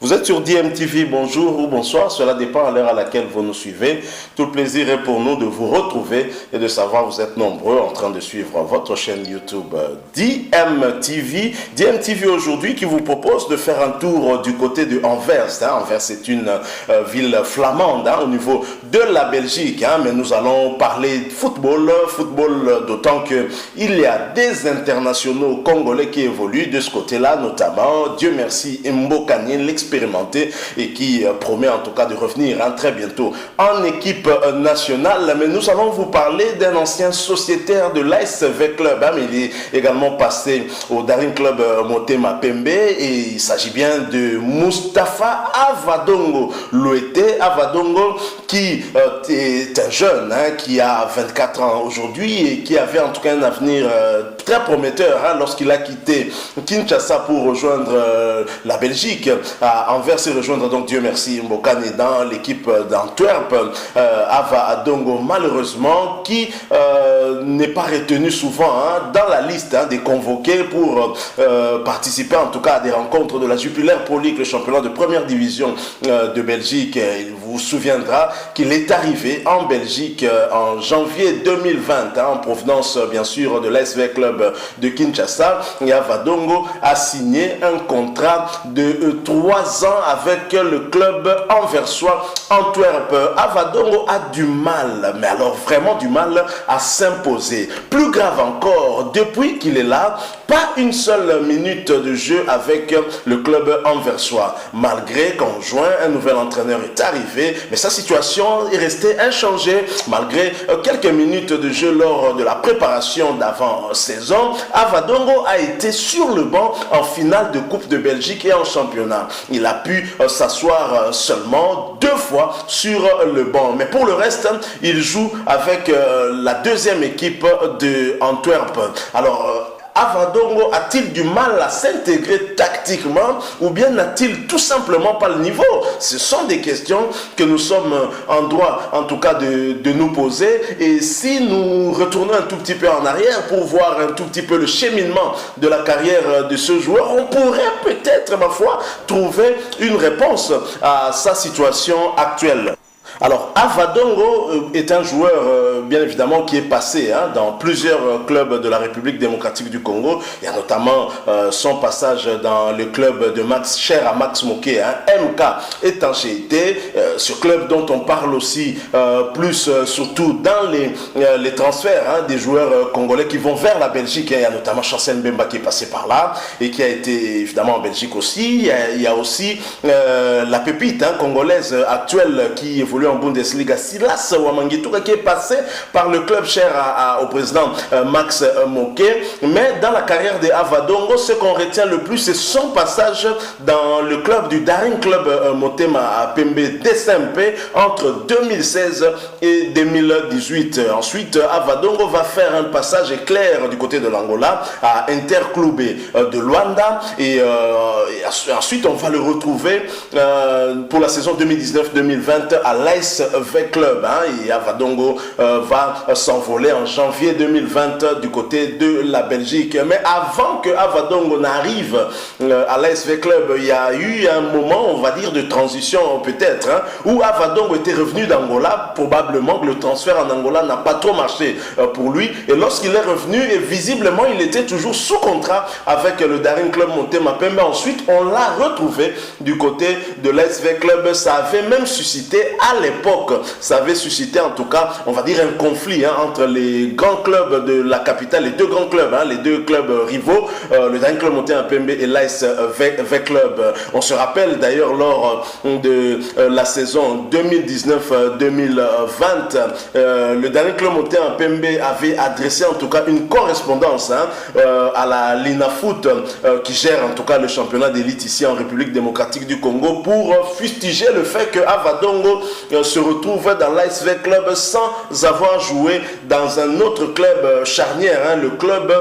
Vous êtes sur DMTV, bonjour ou bonsoir, cela dépend à l'heure à laquelle vous nous suivez. Tout le plaisir est pour nous de vous retrouver et de savoir que vous êtes nombreux en train de suivre votre chaîne YouTube DMTV. DMTV aujourd'hui qui vous propose de faire un tour du côté de Anvers. Anvers est une ville flamande au niveau de la Belgique, mais nous allons parler football d'autant qu'il y a des internationaux congolais qui évoluent de ce côté-là, notamment, Dieu merci, Mbokani, l'expérimenté et qui promet en tout cas de revenir très bientôt en équipe nationale. Mais nous allons vous parler d'un ancien sociétaire de l'ASV Club. Il est également passé au Daring Club Motema Pembe et il s'agit bien de Mustapha Avadongo. Loete Avadongo qui est un jeune qui a 24 ans aujourd'hui et qui avait en tout cas un avenir très prometteur lorsqu'il a quitté Kinshasa pour rejoindre la Belgique. Anvers et rejoindre donc Dieu merci Mbokani dans l'équipe d'Antwerp. Ava Adongo malheureusement qui n'est pas retenu souvent dans la liste des convoqués pour participer en tout cas à des rencontres de la Jupiler Pro League, le championnat de première division de Belgique. Il vous souviendra qu'il est arrivé en Belgique en janvier 2020 en provenance bien sûr de l'ASV Club de Kinshasa. Et Ava Adongo a signé un contrat de 3 ans avec le club anversois Antwerp. Avadongo a du mal, mais alors vraiment du mal à s'imposer. Plus grave encore, depuis qu'il est là, pas une seule minute de jeu avec le club anversois. Malgré qu'en juin, un nouvel entraîneur est arrivé, mais sa situation est restée inchangée. Malgré quelques minutes de jeu lors de la préparation d'avant-saison, Avadongo a été sur le banc en finale de Coupe de Belgique et en championnat. Il a pu s'asseoir seulement 2 fois sur le banc. Mais pour le reste, il joue avec la deuxième équipe de Antwerp. Alors, Avadongo a-t-il du mal à s'intégrer tactiquement ou bien n'a-t-il tout simplement pas le niveau? Ce sont des questions que nous sommes en droit en tout cas de nous poser. Et si nous retournons un tout petit peu en arrière pour voir un tout petit peu le cheminement de la carrière de ce joueur, on pourrait peut-être, ma foi, trouver une réponse à sa situation actuelle. Alors, Avadongo est un joueur, bien évidemment, qui est passé dans plusieurs clubs de la République démocratique du Congo. Il y a notamment son passage dans le club de Max, cher à Max Moké, MK Étanchéité, ce club dont on parle aussi plus, surtout dans les transferts des joueurs congolais qui vont vers la Belgique. Il y a notamment Chancel Mbemba qui est passé par là et qui a été évidemment en Belgique aussi. Il y a aussi la pépite congolaise actuelle qui évolue en Bundesliga, Silas Wamangituka, qui est passé par le club cher au président Max Moké. Mais dans la carrière de Avadongo, ce qu'on retient le plus, c'est son passage dans le club du Daring Club Motema à Pembe DSMP entre 2016 et 2018. Ensuite, Avadongo va faire un passage éclair du côté de l'Angola à Interclubé de Luanda et ensuite on va le retrouver pour la saison 2019-2020 à l'ASV Club. Et Avadongo va s'envoler en janvier 2020 du côté de la Belgique. Mais avant que Avadongo n'arrive à l'ASV Club, il y a eu un moment, on va dire, de transition peut-être, où Avadongo était revenu d'Angola. Probablement que le transfert en Angola n'a pas trop marché pour lui. Et lorsqu'il est revenu, et visiblement, il était toujours sous contrat avec le Daring Club Motema Pembe. Ensuite, on l'a retrouvé du côté de l'ASV Club. Ça avait même suscité à l'époque, ça avait suscité en tout cas, on va dire, un conflit entre les grands clubs de la capitale, les deux grands clubs, les deux clubs rivaux, le Daring Club Motema Pembe et l'ASV Club. On se rappelle d'ailleurs lors de la saison 2019-2020, le Daring Club Motema Pembe avait adressé en tout cas une correspondance à la Linafoot qui gère en tout cas le championnat d'élite ici en République démocratique du Congo pour fustiger le fait que Avadongo se retrouve dans l'ASV Club sans avoir joué dans un autre club charnière, le club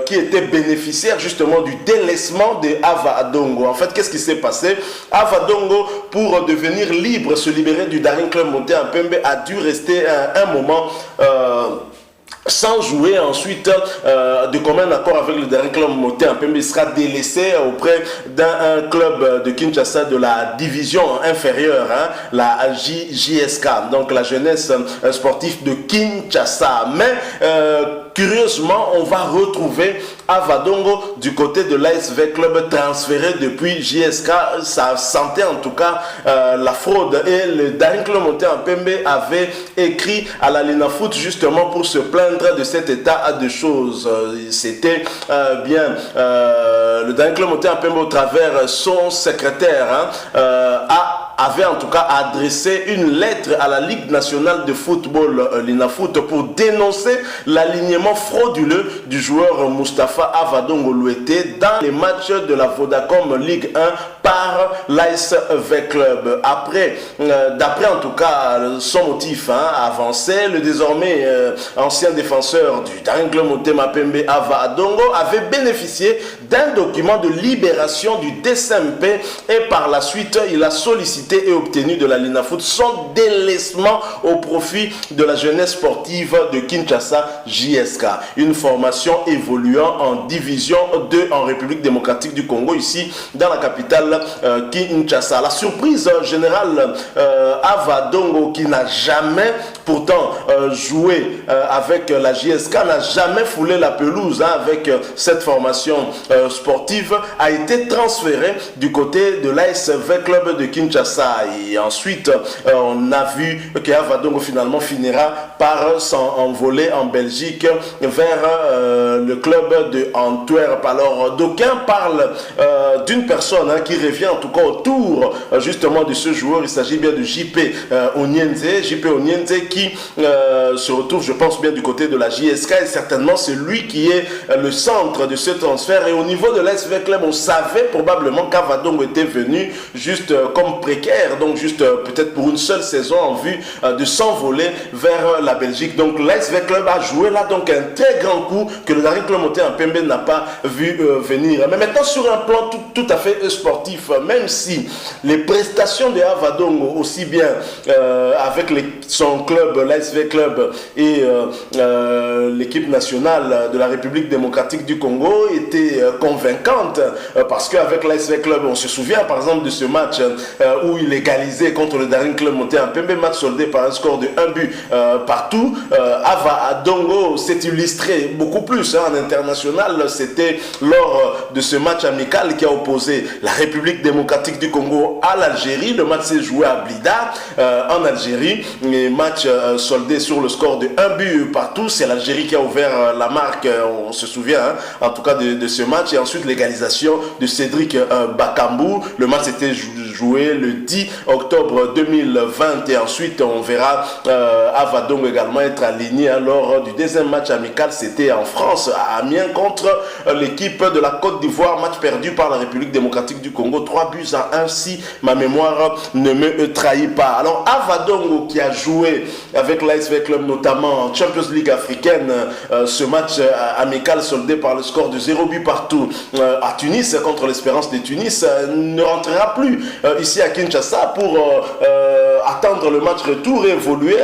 qui était bénéficiaire justement du délaissement de Avadongo. En fait, qu'est-ce qui s'est passé? Avadongo, pour devenir libre, se libérer du Daring Club Motema Pembe, a dû rester un moment sans jouer ensuite de commun accord avec le dernier club Moté Pembe, sera délaissé auprès d'un club de Kinshasa de la division inférieure, la JSK, donc la jeunesse sportive de Kinshasa. Mais curieusement, on va retrouver Avadongo du côté de l'ASV Club transféré depuis JSK. Ça sentait en tout cas la fraude, et le dernier club Moté Pembe avait écrit à la Linafoot justement pour se plaindre de cet état de choses. C'était bien le dernier club Moté Pembe au travers son secrétaire avait en tout cas adressé une lettre à la Ligue nationale de football Linafoot pour dénoncer l'alignement frauduleux du joueur Mustapha Avadongo Loueté dans les matchs de la Vodacom Ligue 1 par l'ASV Club. Après, d'après en tout cas son motif avancé, le désormais ancien défenseur du dernier club Motema Pembe Avadongo avait bénéficié d'un document de libération du DSMP, et par la suite il a sollicité et obtenu de la Linafoot son délaissement au profit de la jeunesse sportive de Kinshasa JSK, une formation évoluant en division 2 en République démocratique du Congo, ici dans la capitale Kinshasa. La surprise générale, Avadongo, qui n'a jamais pourtant joué avec la JSK, n'a jamais foulé la pelouse avec cette formation sportive, a été transféré du côté de l'ASV Club de Kinshasa. Et ensuite, on a vu qu'Avadongo finalement finira par s'envoler en Belgique vers le club de Antwerp. Alors, d'aucuns parlent d'une personne qui revient en tout cas autour justement de ce joueur. Il s'agit bien de JP Onyenze. JP Onyenze qui se retrouve, je pense, bien du côté de la JSK, et certainement c'est lui qui est le centre de ce transfert. Et au niveau de l'ASV Club, on savait probablement qu'Avadongo était venu juste comme précaire, donc juste peut-être pour une seule saison en vue de s'envoler vers la Belgique. Donc l'ASV Club a joué là donc un très grand coup que le dernier club Moté Pembe n'a pas vu venir. Mais maintenant, sur un plan tout à fait sportif, même si les prestations de Avadongo, aussi bien avec son club, l'ASV Club, et l'équipe nationale de la République démocratique du Congo, étaient convaincantes, parce qu'avec l'ASV Club, on se souvient par exemple de ce match où il égalisait contre le dernier club Moté Pembe, match soldé par un score de 1 but partout. Avadongo s'est illustré beaucoup plus en international. C'était lors de ce match amical qui a opposé la République démocratique du Congo à l'Algérie. Le match s'est joué à Blida en Algérie, et match soldé sur le score de 1 but partout. C'est l'Algérie qui a ouvert la marque, on se souvient en tout cas de ce match, et ensuite l'égalisation de Cédric Bakambu. Le match était joué le 10 octobre 2020, et ensuite on verra Avadongo également être aligné lors du deuxième match amical. C'était en France, à Amiens, contre l'équipe de la Côte d'Ivoire, match perdu par la République démocratique du Congo, 3-1 si ma mémoire ne me trahit pas. Alors Avadongo, qui a joué avec l'ASV Club notamment en Champions League africaine, ce match amical soldé par le score de 0 but partout à Tunis contre l'Espérance de Tunis, ne rentrera plus ici à Kinshasa pour attendre le match retour et évoluer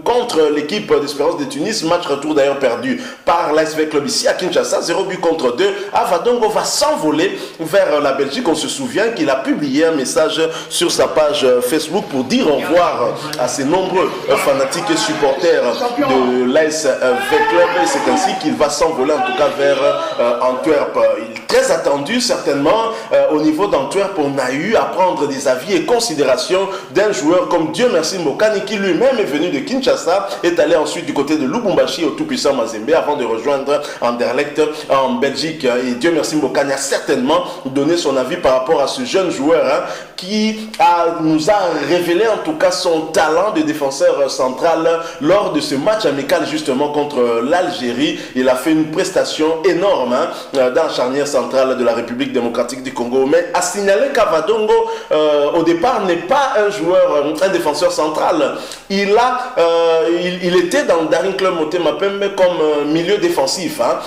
contre l'équipe d'Espérance de Tunis. Match retour d'ailleurs perdu par l'ASV Club ici à Kinshasa, 0 but contre 2. Avadongo va s'envoler vers la Belgique. On se souvient qu'il a publié un message sur sa page Facebook pour dire au revoir à ses nombreux fanatiques et supporters de l'ASV Club, et c'est ainsi qu'il va s'envoler en tout cas vers Antwerp. Il est très attendu certainement au niveau d'Antwerp. On a eu à prendre des avis et considérations d'un joueur comme Dieu merci Mbokani, qui lui-même est venu de Kinshasa, est allé ensuite du côté de Lubumbashi au tout-puissant Mazembe avant de rejoindre Anderlecht en Belgique. Et Dieu merci Mbokani a certainement donné son avis par rapport à ce jeune joueur qui nous a révélé en tout cas son talent de défenseur central lors de ce match amical justement contre l'Algérie. Il a fait une prestation énorme dans la charnière centrale centrale de la République démocratique du Congo. Mais à signaler qu'Avadongo, au départ, n'est pas un joueur, un défenseur central. Il était dans le Daring Club Motema Pembe comme milieu défensif. Hein.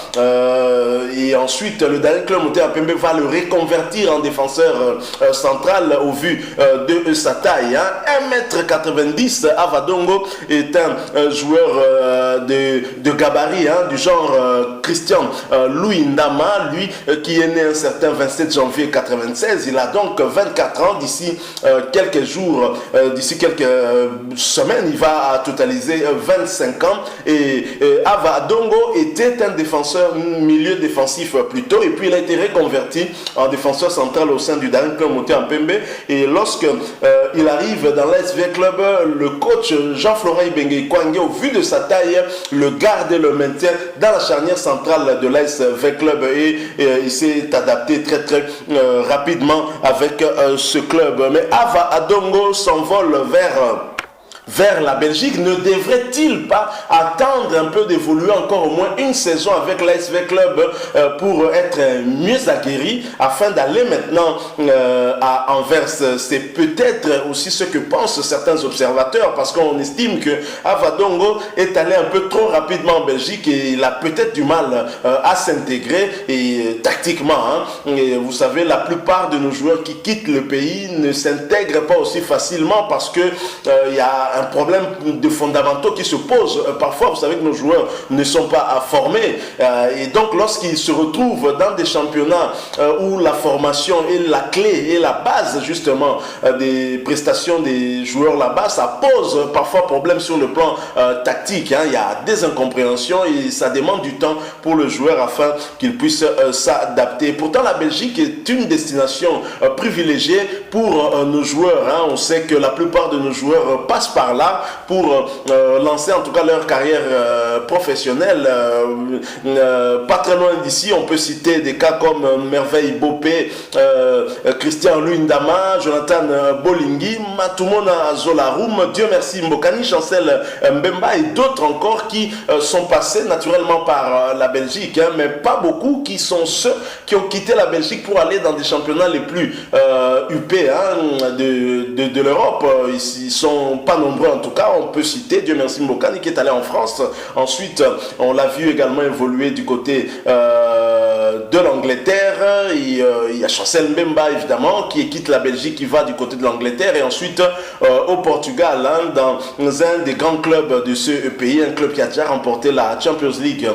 Et ensuite, le Daring Club Motema Pembe va le reconvertir en défenseur central au vu de sa taille. Hein. 1m90, Avadongo est un joueur de gabarit, hein, du genre Christian Louis Ndama, lui qui est né un certain 27 janvier 96. Il a donc 24 ans. D'ici quelques jours, d'ici quelques semaines, il va totaliser 25 ans. Et Avadongo était un défenseur, milieu défensif plutôt, et puis il a été reconverti en défenseur central au sein du Daring Club Motema Pembe. Et lorsque il arrive dans l'ASV Club, le coach Jean-Florent Ibenge Kwange, au vu de sa taille, le garde et le maintient dans la charnière centrale de l'ASV Club, et il s'est adapté très rapidement avec ce club. Mais Avadongo s'envole vers la Belgique. Ne devrait-il pas attendre un peu d'évoluer encore au moins une saison avec l'ASV Club pour être mieux aguerri afin d'aller maintenant à Anvers? C'est peut-être aussi ce que pensent certains observateurs, parce qu'on estime que Avadongo est allé un peu trop rapidement en Belgique et il a peut-être du mal à s'intégrer et tactiquement. Hein. Et vous savez, la plupart de nos joueurs qui quittent le pays ne s'intègrent pas aussi facilement parce que il y a un problème de fondamentaux qui se pose. Parfois, vous savez que nos joueurs ne sont pas formés. Et donc, lorsqu'ils se retrouvent dans des championnats où la formation est la clé et la base, justement, des prestations des joueurs là-bas, ça pose parfois problème sur le plan tactique. Hein. Il y a des incompréhensions et ça demande du temps pour le joueur afin qu'il puisse s'adapter. Pourtant, la Belgique est une destination privilégiée pour nos joueurs. Hein. On sait que la plupart de nos joueurs passent par là pour lancer en tout cas leur carrière professionnelle. Pas très loin d'ici, on peut citer des cas comme Merveille Bopé, Christian Luindama, Jonathan Bolingi, Matumona Zolaroum, Dieu merci Mbokani, Chancel Mbemba et d'autres encore qui sont passés naturellement par la Belgique, hein, mais pas beaucoup qui sont ceux qui ont quitté la Belgique pour aller dans des championnats les plus huppés, hein, de l'Europe. Ils sont pas nombreux en tout cas. On peut citer Dieu merci Mbokani qui est allé en France. Ensuite, on l'a vu également évoluer du côté de l'Angleterre. Il y a Chancel Mbemba évidemment qui quitte la Belgique, qui va du côté de l'Angleterre, et ensuite au Portugal, hein, dans un des grands clubs de ce pays, un club qui a déjà remporté la Champions League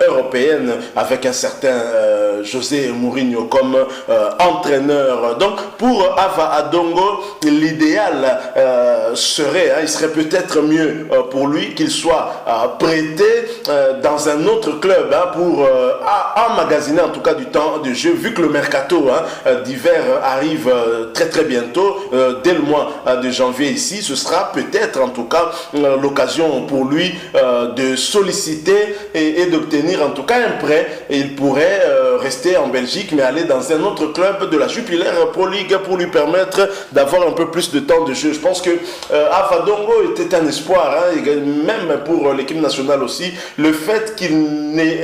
européenne avec un certain José Mourinho comme entraîneur. Donc pour Avadongo, l'idéal serait, hein, il serait peut-être mieux pour lui qu'il soit prêté dans un autre club, hein, pour emmagasiner en tout cas du temps de jeu, vu que le mercato, hein, d'hiver arrive très bientôt, dès le mois de janvier ici. Ce sera peut-être en tout cas l'occasion pour lui de solliciter et d'obtenir en tout cas un prêt, et il pourrait rester en Belgique mais aller dans un autre club de la Jupiler Pro League pour lui permettre d'avoir un peu plus de temps de jeu. Je pense que Avadongo était un espoir, hein, et même pour l'équipe nationale aussi. Le fait qu'il n'ait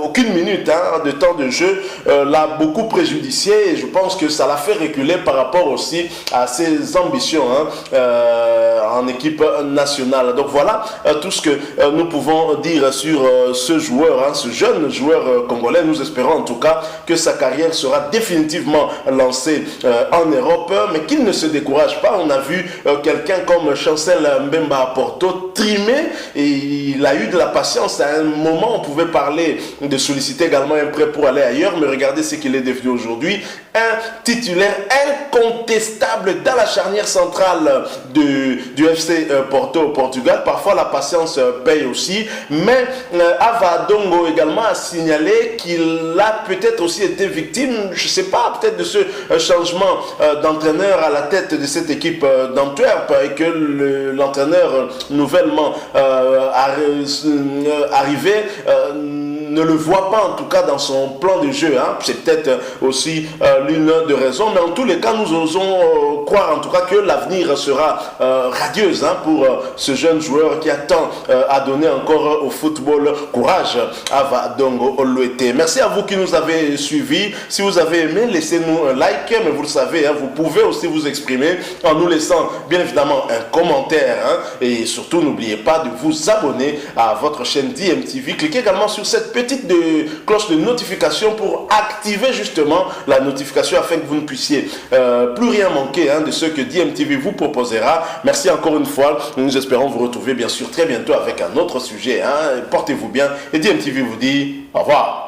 aucune minute, hein, de temps de jeu l'a beaucoup préjudicié, et je pense que ça l'a fait reculer par rapport aussi à ses ambitions, hein, en équipe nationale. Donc voilà tout ce que nous pouvons dire sur ce joueur, hein, ce jeune joueur congolais. Nous espérons en tout cas que sa carrière sera définitivement lancée en Europe, mais qu'il ne se décourage pas. On a vu quelqu'un comme Chancel Mbemba à Porto trimer, et il a eu de la patience. À un moment, on pouvait parler de solliciter également un prêt pour aller ailleurs, mais regardez ce qu'il est devenu aujourd'hui. Un titulaire incontestable dans la charnière centrale du FC Porto au Portugal. Parfois la patience paye aussi, mais Avadongo également a signalé qu'il a peut-être aussi été victime, je ne sais pas, peut-être de ce changement d'entraîneur à la tête de cette équipe d'Antwerp, et que l'entraîneur nouvellement arrivé ne le voit pas en tout cas dans son plan de jeu, hein. C'est peut-être aussi l'une des raisons, mais en tous les cas nous osons croire en tout cas que l'avenir sera radieuse pour ce jeune joueur qui attend à donner encore au football. Courage à Vadongo Oluete. Merci à vous qui nous avez suivis. Si vous avez aimé, laissez-nous un like, mais vous le savez, vous pouvez aussi vous exprimer en nous laissant bien évidemment un commentaire. Et surtout, n'oubliez pas de vous abonner à votre chaîne DMTV. Cliquez également sur cette petite cloche de notification pour activer justement la notification afin que vous ne puissiez plus rien manquer de ce que DMTV vous proposera. Merci encore une fois. Nous espérons vous retrouver bien sûr très bientôt avec un autre sujet. Portez-vous bien et DMTV vous dit au revoir.